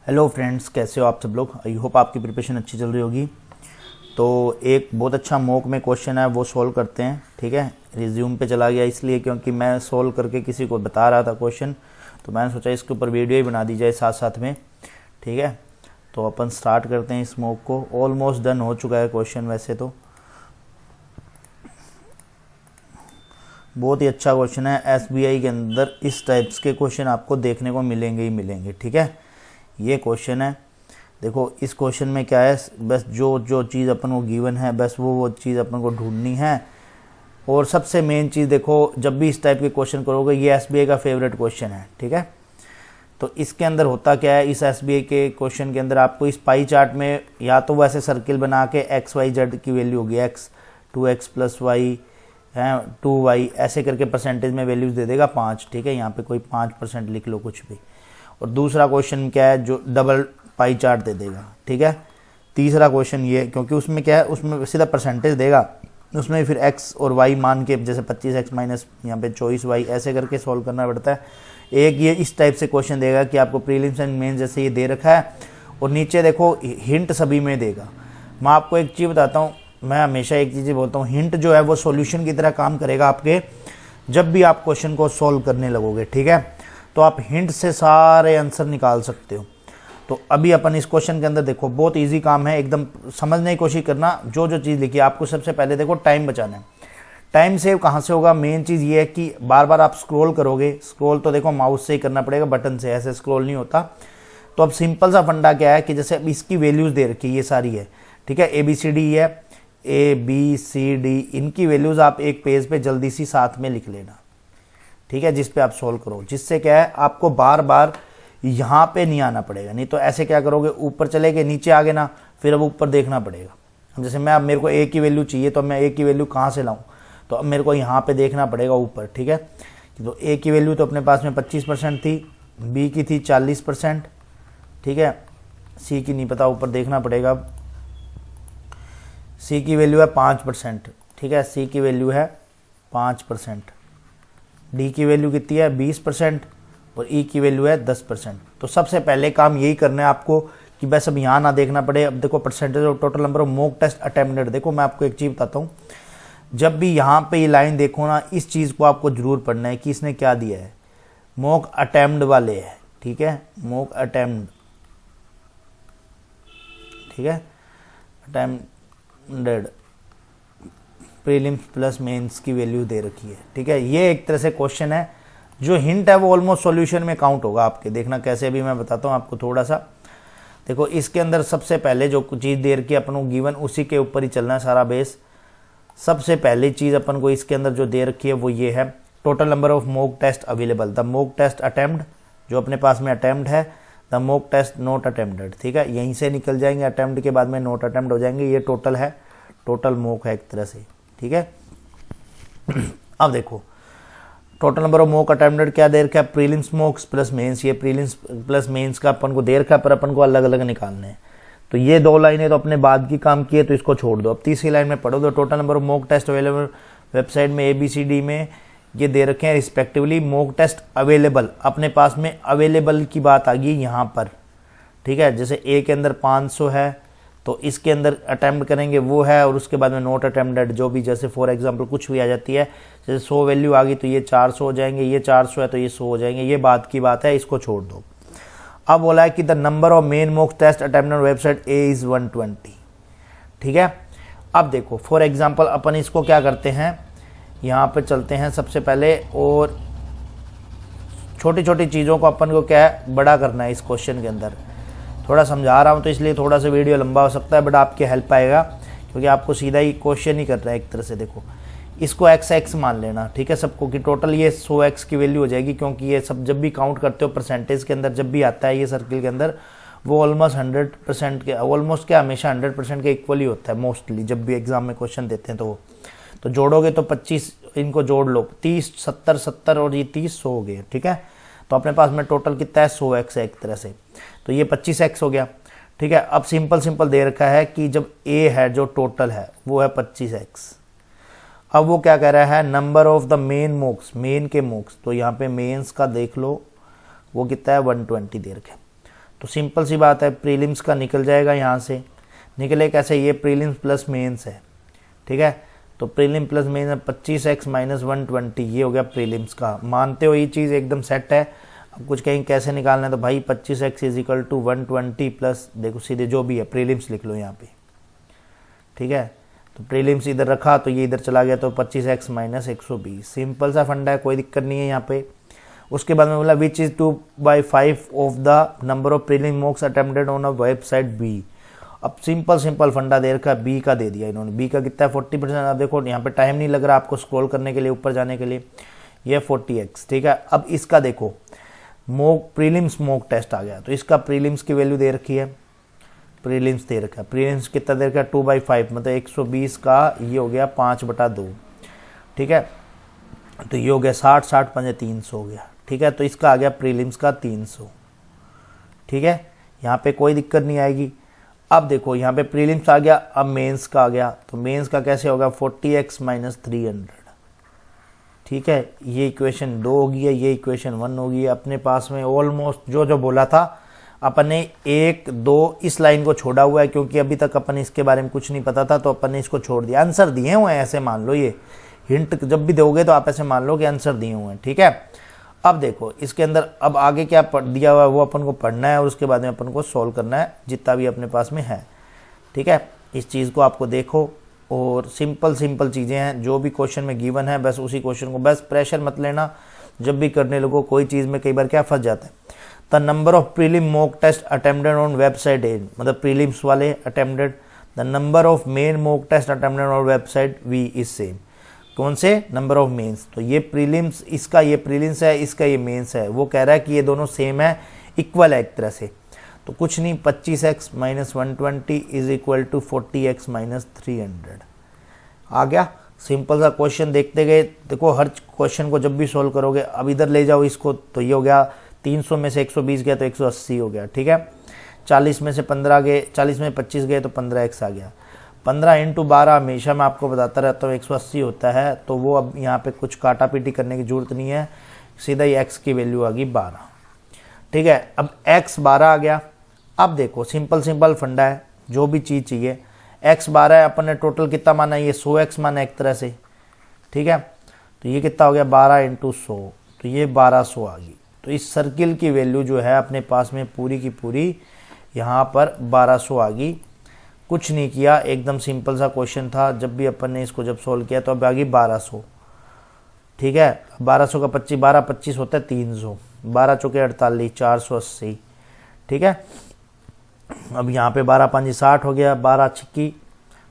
Hello friends, कैसे हो आप सब लोग। आई होप आपकी प्रिपरेशन अच्छी चल रही होगी। तो एक बहुत अच्छा मॉक में क्वेश्चन है, वो सॉल्व करते हैं। ठीक है, रिज्यूम पे चला गया इसलिए क्योंकि मैं सॉल्व करके किसी को बता रहा था क्वेश्चन, तो मैंने सोचा इसके ऊपर वीडियो ही बना दी जाए साथ साथ में। ठीक है, तो अपन स्टार्ट करते हैं इस मॉक को। ऑलमोस्ट डन हो चुका है क्वेश्चन। वैसे तो बहुत ही अच्छा क्वेश्चन है। एसबीआई के अंदर इस टाइप्स के क्वेश्चन आपको देखने को मिलेंगे ही मिलेंगे। ठीक है, ये क्वेश्चन है। देखो इस क्वेश्चन में क्या है, बस जो जो चीज़ अपन को गिवन है बस वो चीज़ अपन को ढूंढनी है। और सबसे मेन चीज़ देखो, जब भी इस टाइप के क्वेश्चन करोगे, ये एसबीआई का फेवरेट क्वेश्चन है। ठीक है, तो इसके अंदर होता क्या है, इस एसबीआई के क्वेश्चन के अंदर आपको इस पाई चार्ट में या तो वैसे सर्किल बना के एक्स वाई जेड की वैल्यू होगी, एक्स 2x + y है 2y, ऐसे करके परसेंटेज में वैल्यूज दे देगा 5। ठीक है, यहाँ पे कोई 5% लिख लो कुछ भी। और दूसरा क्वेश्चन क्या है, जो डबल पाई चार्ट दे देगा। ठीक है, तीसरा क्वेश्चन ये, क्योंकि उसमें क्या है, उसमें सीधा परसेंटेज देगा, उसमें फिर x और y मान के, जैसे 25x माइनस यहाँ पे 24y, ऐसे करके सॉल्व करना पड़ता है। एक ये इस टाइप से क्वेश्चन देगा कि आपको प्रीलिम्स एंड मेंस जैसे ये दे रखा है, और नीचे देखो हिंट सभी में देगा। मैं आपको एक चीज़ बताता हूँ, मैं हमेशा एक चीज़ बोलता हूँ, हिंट जो है वो सॉल्यूशन की तरह काम करेगा आपके, जब भी आप क्वेश्चन को सॉल्व करने लगोगे। ठीक है, तो आप हिंट से सारे आंसर निकाल सकते हो। तो अभी अपन इस क्वेश्चन के अंदर देखो, बहुत इजी काम है, एकदम समझने की कोशिश करना। जो जो चीज़ लिखी है आपको, सबसे पहले देखो टाइम बचाना है। टाइम सेव कहाँ से होगा, मेन चीज़ ये है कि बार बार आप स्क्रॉल करोगे। स्क्रॉल तो देखो माउस से ही करना पड़ेगा, बटन से ऐसे स्क्रॉल नहीं होता। तो अब सिंपल सा फंडा क्या है कि जैसे अब इसकी वैल्यूज़ दे रखी है, ये सारी है। ठीक है, ABCD है, ABCD, इनकी वैल्यूज़ आप एक पेज पे जल्दी सी साथ में लिख लेना। ठीक है, जिस पे आप सोल्व करो, जिससे क्या है आपको बार बार यहाँ पे नहीं आना पड़ेगा। नहीं तो ऐसे क्या करोगे, ऊपर चले गए, नीचे आ गए ना, फिर अब ऊपर देखना पड़ेगा। जैसे मैं, अब मेरे को A की वैल्यू चाहिए, तो मैं A की वैल्यू कहाँ से लाऊं, तो अब मेरे को यहाँ पे देखना पड़ेगा ऊपर। ठीक है, तो A की वैल्यू तो अपने पास में 25% थी, B की थी 40%। ठीक है, C की नहीं पता, ऊपर देखना पड़ेगा। अब C की वैल्यू है 5%। ठीक है, C की वैल्यू है 5%। D की वैल्यू कितनी है, 20%। और E की वैल्यू है 10%। तो सबसे पहले काम यही करना है आपको कि बस अब यहाँ ना देखना पड़े। अब देखो percentage of total number of mock test attempted. देखो मैं आपको एक चीज़ बताता हूँ, जब भी यहाँ पे ये लाइन देखो ना, इस चीज़ को आपको जरूर पढ़ना है कि इसने क्या दिया है, मॉक अटेम्प्ट वाले है। ठीक है, मॉक अटेम्प्ट, ठीक है, अटेम्प्टेड प्रीलिम्स प्लस मेंस की वैल्यू दे रखी है। ठीक है, ये एक तरह से क्वेश्चन है। जो हिंट है वो ऑलमोस्ट सॉल्यूशन में काउंट होगा आपके। देखना कैसे, भी मैं बताता हूँ आपको थोड़ा सा। देखो इसके अंदर सबसे पहले जो चीज़ दे रखी है अपन को गिवन, उसी के ऊपर ही चलना है सारा बेस। सबसे पहली चीज़ अपन को इसके अंदर जो दे रखी है वो ये है, total number of mock test available, the mock test attempt, जो अपने पास में अटेम्प्ट है, the mock test not attempted. ठीक है, यहीं से निकल जाएंगे, अटेम्प्ट के बाद में नॉट अटेम्प्ट हो जाएंगे। ये टोटल है, टोटल मॉक है एक तरह से। ठीक है, अब देखो total number of mock attempted क्या दे रखा है, प्रीलिम्स मॉक्स प्लस मेंस। ये प्रीलिम्स प्लस मेंस का अपन को दे रखा है, पर अपन को अलग अलग निकालने हैं। तो ये दो लाइनें तो अपने बाद की काम की है, तो इसको छोड़ दो। अब तीसरी लाइन में पढ़ो, तो total number of mock test available website में ABCD में ये दे रखे हैं रिस्पेक्टिवली। मॉक टेस्ट अवेलेबल, अपने पास में अवेलेबल की बात आ गई यहाँ पर। ठीक है, जैसे A के अंदर 500 है, तो इसके अंदर अटेम्प्ट करेंगे वो है, और उसके बाद में नोट अटेम्प्टेड जो भी, जैसे फॉर एग्जांपल कुछ भी आ जाती है। जैसे 100 वैल्यू आ गई तो ये 400 हो जाएंगे, ये 400 है तो ये 100 हो जाएंगे। ये बात की बात है, इसको छोड़ दो। अब बोला है कि the number of main mock test attempted website A is 120। ठीक है, अब देखो फॉर एग्जाम्पल अपन इसको क्या करते हैं, यहाँ पर चलते हैं सबसे पहले, और छोटी छोटी चीज़ों को अपन को क्या है, बड़ा करना है इस क्वेश्चन के अंदर। थोड़ा समझा रहा हूँ तो इसलिए थोड़ा सा वीडियो लंबा हो सकता है, बट आपकी हेल्प आएगा, क्योंकि आपको सीधा ही क्वेश्चन ही कर रहा है एक तरह से। देखो इसको x मान लेना। ठीक है, सबको कि टोटल ये 100x की वैल्यू हो जाएगी, क्योंकि ये सब जब भी काउंट करते हो परसेंटेज के अंदर, जब भी आता है ये सर्किल के अंदर, वो ऑलमोस्ट 100% के, ऑलमोस्ट क्या, हमेशा 100% के इक्वल ही होता है मोस्टली, जब भी एग्जाम में क्वेश्चन देते हैं। तो जोड़ोगे तो 25, इनको जोड़ लो, 30 70 70 और ये 30 100 हो गए। ठीक है, तो अपने पास में टोटल कितना है, 100x है एक तरह से, तो ये 25x हो गया। ठीक है, अब सिंपल दे रखा है कि जब A है, जो टोटल है वो है 25x। अब वो क्या कह रहा है, number of the main मॉक्स, main के मॉक्स, तो यहाँ पे मेंस का देख लो वो कितना है, 120 दे रखा है। तो सिंपल सी बात है, प्रीलिम्स का निकल जाएगा यहाँ से। निकले कैसे, ये प्रीलिम्स प्लस मेंस है, ठीक है। तो prelim plus mains 25x minus 120, ये हो गया प्रीलिम्स का। मानते हो ये चीज़ एकदम सेट है। अब कुछ कहीं कैसे निकालना है, तो भाई 25x is equal to 120 plus, देखो सीधे जो भी है प्रीलिम्स लिख लो यहाँ पे, ठीक है। तो प्रीलिम्स इधर रखा तो ये इधर चला गया, तो 25x माइनस 120। सिंपल सा फंडा है, कोई दिक्कत नहीं है यहाँ पे। उसके बाद में बोला which is 2/5 of the number of prelim mocks attempted on a website B. अब सिंपल फंडा दे रखा, बी का दे दिया इन्होंने। बी का कितना है 40%। अब देखो यहाँ पे टाइम नहीं लग रहा आपको स्क्रॉल करने के लिए, ऊपर जाने के लिए, ये 40x, ठीक है। अब इसका देखो मॉक प्रीलिम्स मॉक टेस्ट आ गया, तो इसका प्रीलिम्स की वैल्यू दे रखी है, प्रीलिम्स दे रखा है। प्रीलिम्स कितना दे रखा है 2/5, मतलब 120 का ये हो गया 5/2, ठीक है। तो ये हो गया 60, 60 5 300 हो गया, ठीक है। तो इसका आ गया प्रीलिम्स का 300, ठीक है। यहाँ पे कोई दिक्कत नहीं आएगी। अब देखो यहाँ पे प्रीलिम्स आ गया, अब मेंस का आ गया, तो मेंस का कैसे होगा 40x माइनस 300, ठीक है। ये इक्वेशन 2 होगी है, ये इक्वेशन 1 होगी। अपने पास में ऑलमोस्ट जो जो बोला था अपन ने 1 2 इस लाइन को छोड़ा हुआ है, क्योंकि अभी तक अपन इसके बारे में कुछ नहीं पता था, तो अपन ने इसको छोड़ दिया। आंसर दिए हुए हैं, ऐसे मान लो, ये हिंट जब भी दोगे तो आप ऐसे मान लो कि आंसर दिए हुए हैं, ठीक है। अब देखो इसके अंदर अब आगे क्या दिया हुआ है वो अपन को पढ़ना है, और उसके बाद में अपन को सॉल्व करना है जितना भी अपने पास में है, ठीक है। इस चीज़ को आपको देखो, और सिंपल चीज़ें हैं, जो भी क्वेश्चन में गिवन है बस उसी क्वेश्चन को, बस प्रेशर मत लेना जब भी करने लगो कोई चीज़ में। कई बार क्या फंस जाता है, the number of prelim mock test attempted on website A, मतलब प्रीलिम्स वाले attempted, the number of main mock test attempted on website B is same. कौन से, नंबर ऑफ मेंस। तो ये प्रीलिम्स, इसका ये प्रीलिम्स है, इसका ये मेंस है। वो कह रहा है कि ये दोनों सेम है, इक्वल है एक तरह से। तो कुछ नहीं, 25x minus 120 is equal to 40x minus 300 आ गया। सिंपल सा क्वेश्चन देखते गए। देखो हर क्वेश्चन को जब भी सोल्व करोगे, अब इधर ले जाओ इसको, तो ये हो गया 300 में से 120 गया तो 180 हो गया, ठीक है। 40 में से 15 गए, 40 में 25 गए तो 15x आ गया। 15 × 12 हमेशा मैं आपको बताता रहता हूँ 180 होता है, तो वो अब यहाँ पे कुछ काटा पीटी करने की जरूरत नहीं है, सीधा ही x की वैल्यू आ गई 12, ठीक है। अब x 12 आ गया। अब देखो सिंपल फंडा है, जो भी चीज़ चाहिए, x 12 है, अपन ने टोटल कितना माना, ये 100x माना एक तरह से, ठीक है। तो ये कितना हो गया 12 × 100, तो ये 1200 आ गई। तो इस सर्किल की वैल्यू जो है अपने पास में पूरी की पूरी यहाँ पर 1200 आ गई। कुछ नहीं किया, एकदम सिंपल सा क्वेश्चन था। जब भी अपन ने इसको जब सोल्व किया तो अब आ गई 1200, ठीक है। 1200 का 25, 12 25 होता है 300, 12 चौके 48, 480, ठीक है। अब यहाँ पे 12 5 60 हो गया, 12 छिक्की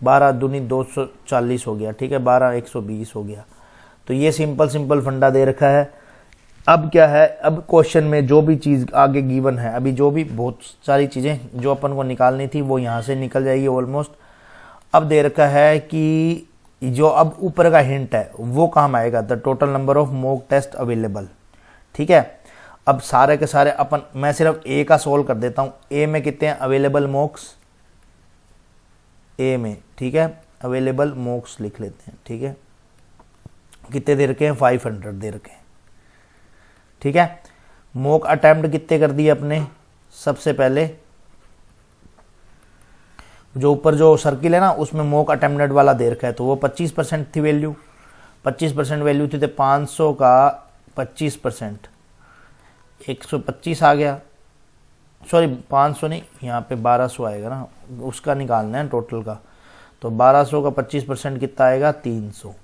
12 दूनी 240 हो गया, ठीक है। 12 120 हो गया। तो ये सिंपल फंडा दे रखा है। अब क्या है, अब क्वेश्चन में जो भी चीज़ आगे गिवन है, अभी जो भी बहुत सारी चीज़ें जो अपन को निकालनी थी वो यहाँ से निकल जाएगी ऑलमोस्ट। अब दे रखा है कि जो अब ऊपर का हिंट है वो काम आएगा, the total number of mock test available, ठीक है। अब सारे के सारे अपन, मैं सिर्फ ए का सोल्व कर देता हूँ। ए में कितने हैं अवेलेबल मॉक्स, ए में, ठीक है, अवेलेबल मॉक्स लिख लेते हैं, ठीक है। कितने दे रखे हैं 500 दे रखे हैं, ठीक है। मॉक अटेम्प्ट कितने कर दिए अपने, सबसे पहले जो ऊपर जो सर्किल है ना उसमें मॉक अटेम्प्टेड वाला दे रखा है, तो वो 25% थी वैल्यू, 25% वैल्यू थी, तो 500 का 25% 125 आ गया। सॉरी 500 नहीं, यहाँ पे 1200 आएगा ना, उसका निकालना है टोटल का। तो 1200 का 25% कितना आएगा 300।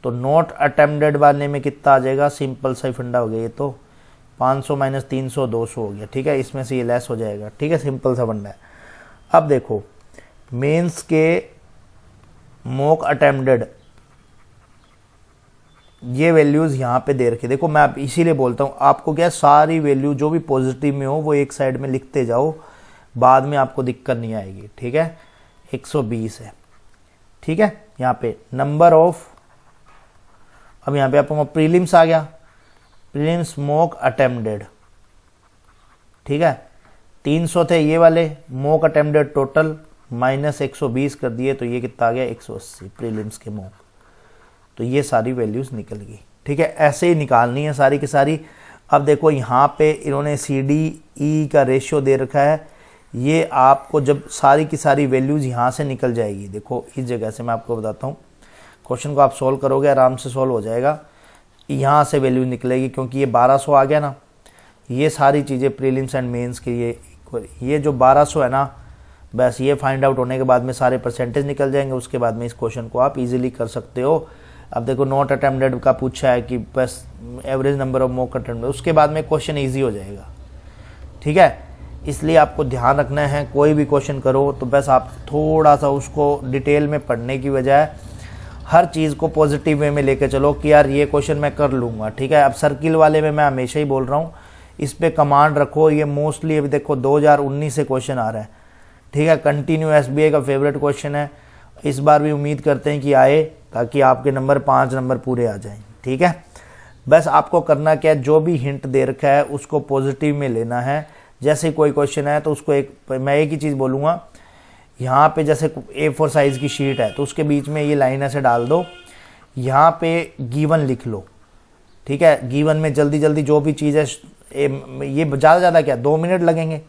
तो नोट अटेम्प्टेड वाले में कितना आ जाएगा, सिंपल सा ही फंडा हो गया ये तो, 500 माइनस 300 200 हो गया, ठीक है। इसमें से ये लेस हो जाएगा, ठीक है, सिंपल सा फंडा है। अब देखो मेंस के मॉक अटेम्प्टेड ये वैल्यूज यहाँ पे दे रखे। देखो मैं आप इसीलिए बोलता हूँ आपको, क्या सारी वैल्यू जो भी पॉजिटिव में हो वो एक साइड में लिखते जाओ, बाद में आपको दिक्कत नहीं आएगी, ठीक है। 120 है, ठीक है। यहाँ पे नंबर ऑफ, अब यहाँ पे आपको प्रीलिम्स आ गया, प्रीलिम्स मॉक अटेम्प्टेड, ठीक है। 300 थे ये वाले मॉक अटेम्प्टेड टोटल, माइनस 120 कर दिए, तो ये कितना आ गया 180 प्रीलिम्स के मॉक। तो ये सारी वैल्यूज निकल गई, ठीक है। ऐसे ही निकालनी है सारी की सारी। अब देखो यहाँ पे इन्होंने CDE का रेशियो दे रखा है, ये आपको जब सारी की सारी वैल्यूज़ यहाँ से निकल जाएगी, देखो इस जगह से मैं आपको बताता हूँ, क्वेश्चन को आप सोल्व करोगे आराम से सोल्व हो जाएगा, यहाँ से वैल्यू निकलेगी क्योंकि ये 1200 आ गया ना, ये सारी चीज़ें प्रीलिम्स एंड मेंस के ये जो 1200 है ना, बस ये फाइंड आउट होने के बाद में सारे परसेंटेज निकल जाएंगे, उसके बाद में इस क्वेश्चन को आप इजीली कर सकते हो। अब देखो नॉट अटेम्प्टेड का पूछा है कि बस average number of mock attempt, उसके बाद में क्वेश्चन ईजी हो जाएगा, ठीक है। इसलिए आपको ध्यान रखना है, कोई भी क्वेश्चन करो तो बस आप थोड़ा सा उसको डिटेल में पढ़ने की बजाय हर चीज़ को पॉजिटिव वे में लेके चलो कि यार ये क्वेश्चन मैं कर लूँगा, ठीक है। अब सर्किल वाले में मैं हमेशा ही बोल रहा हूँ, इस पे कमांड रखो, ये मोस्टली अभी देखो 2019 से क्वेश्चन आ रहा है, ठीक है। कंटिन्यू SBI का फेवरेट क्वेश्चन है, इस बार भी उम्मीद करते हैं कि आए ताकि आपके नंबर 5 नंबर पूरे आ जाएं, ठीक है। बस आपको करना क्या है, जो भी हिंट दे रखा है उसको पॉजिटिव में लेना है। जैसे कोई क्वेश्चन है तो उसको मैं एक ही चीज़ बोलूँगा, यहाँ पे जैसे A4 साइज़ की शीट है तो उसके बीच में ये लाइन ऐसे डाल दो, यहाँ पे गिवन लिख लो, ठीक है। गिवन में जल्दी जल्दी जो भी चीज़ है, ये ज़्यादा क्या 2 मिनट लगेंगे,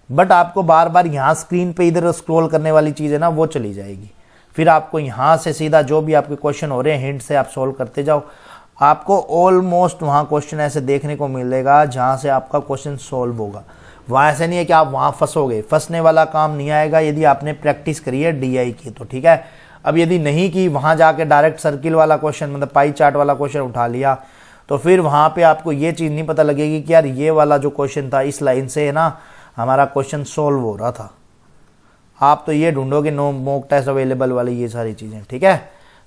बट आपको बार बार यहाँ स्क्रीन पे इधर स्क्रॉल करने वाली चीज़ है ना, वो चली जाएगी। फिर आपको यहाँ से सीधा जो भी आपके क्वेश्चन हो रहे हैं हिंट से आप सोल्व करते जाओ, आपको ऑलमोस्ट वहाँ क्वेश्चन ऐसे देखने को मिलेगा जहाँ से आपका क्वेश्चन सोल्व होगा। वहाँ ऐसे नहीं है कि आप वहाँ फंसोगे, फंसने वाला काम नहीं आएगा यदि आपने प्रैक्टिस करी है DI की तो, ठीक है। अब यदि नहीं की, वहाँ जाके डायरेक्ट सर्किल वाला क्वेश्चन मतलब पाई चार्ट वाला क्वेश्चन उठा लिया तो फिर वहाँ पे आपको ये चीज़ नहीं पता लगेगी कि यार ये वाला जो क्वेश्चन था इस लाइन से है ना हमारा क्वेश्चन सोल्व हो रहा था। आप तो ये ढूंढोगे नो मॉक टेस्ट अवेलेबल वाली ये सारी चीज़ें, ठीक है।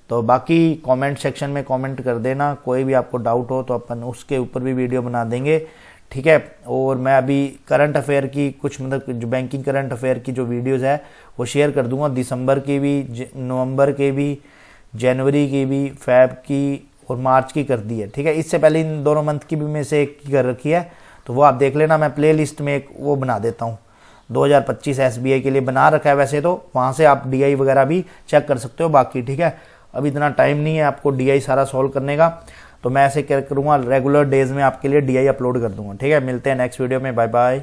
तो बाकी कमेंट सेक्शन में कमेंट कर देना, कोई भी आपको डाउट हो तो अपन उसके ऊपर भी वीडियो बना देंगे, ठीक है। और मैं अभी करंट अफेयर की कुछ मतलब जो बैंकिंग करंट अफेयर की जो वीडियोज़ है वो शेयर कर दूंगा, दिसंबर की भी, नवंबर के भी, जनवरी की भी, फेब की और मार्च की कर दी है, ठीक है। इससे पहले इन दोनों मंथ की भी में से एक की कर रखी है, तो वो आप देख लेना। मैं प्ले लिस्ट में एक वो बना देता हूँ, 2025 SBI के लिए बना रखा है वैसे तो, वहाँ से आप DI वगैरह भी चेक कर सकते हो बाकी, ठीक है। अब इतना टाइम नहीं है आपको DI सारा सॉल्व करने का, तो मैं ऐसे क्या करूँगा रेगुलर डेज में आपके लिए DI अपलोड कर दूँगा, ठीक है। मिलते हैं नेक्स्ट वीडियो में, बाय बाय।